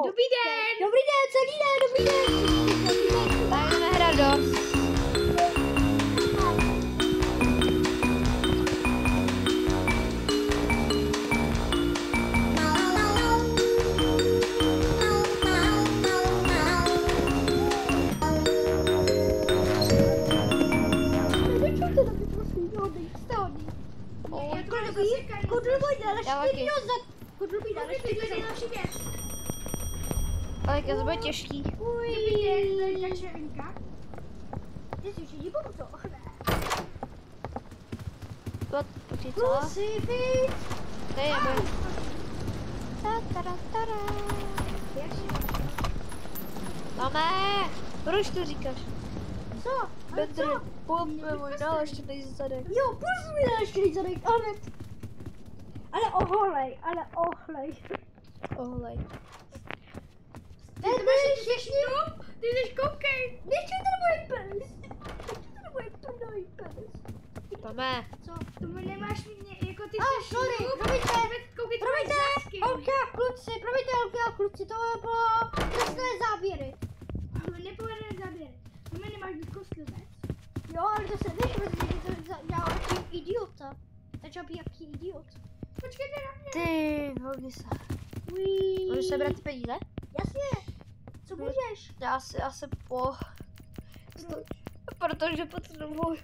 Dobrý den! Dobrý den, celý den, dobrý den. Tak jdeme hrát Doors. Ale to bude těžký. Dobrý den, to je ta červenka. Ty jsi už nebo to? Počkej, co? To je jebe. Máme! Proč to říkáš? Co? Petr, pojďme můj náležtěný zadek. Jo, pojď mi náležtěný zadek, ale oholej, Ohlej. Ty máš ještě ty jdeš koukej. Ještě to můj penis. Máme. Co? To nemáš mě, jako ty jsi sorry, promiňte, holky a kluci, to bylo trestné záběry. Nepovedené záběry. To mě nemáš být kostlivec. Jo, ale to se víš, protože to dělal jaký idiota. Začal být jaký idiot. Počkejte na mě. Ty, hodně se. Můžeš sebrat peníze? Jasně. Co můžeš? Já se Protože potřebuju.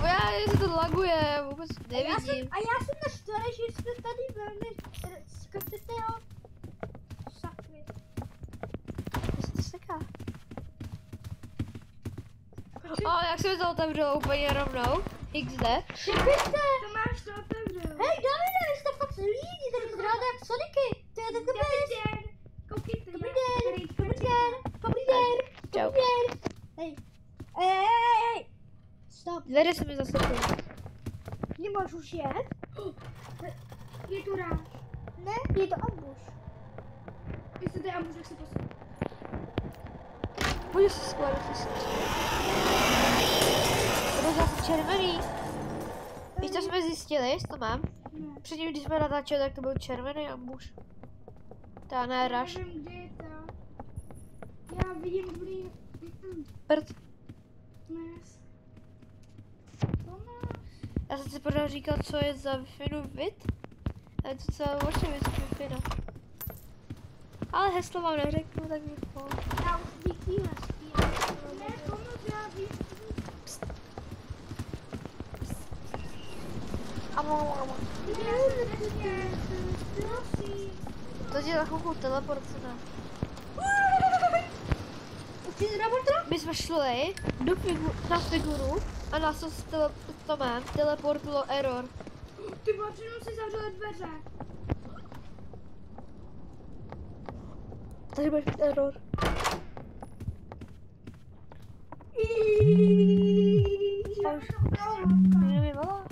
Já jestli to laguje, vůbec nevidím. A já jsem naštvaný, že jsme tady velmi skrtitého sakry. Co se to seká? A jak se mi to otevřelo úplně rovnou? XD. Šepěte! To máš to otevřelo. Hej, Davide, vy jste fakt zlí, tady zráda jak Soniky. To je takový den. Koukejte. Dobrý den. Čau. Hej. Hej. Stop. Dveře se mi zasekly. Nemáš už jet? Je to ráž. Ne, je to ambuš. Jestli to je ambuš, jak se posune. Pojď se skládat, to byl zase červený. Víš, co jsme zjistili, jestli to mám? Ne. Předtím, když jsme natáčeli, tak to byl červený ambuš. Ta ne raž. Nevím, kde je ta. Já vidím blíž. Prd. Dnes. Já jsem si pořád říkal, co je za Wi-Fi vid. Ale to celé očevěc Wi-Fi. Ale heslo vám neřeknu, tak mi pojď. Já už vidím hezký. Ne, pomoc, já vím. To ti za chvilku teleportuje. My jsme šli na figuru a nás to mám teleportilo error. Ty máš jenom si zavřela dveře. Tady budeš mít error. Někdo mi volá.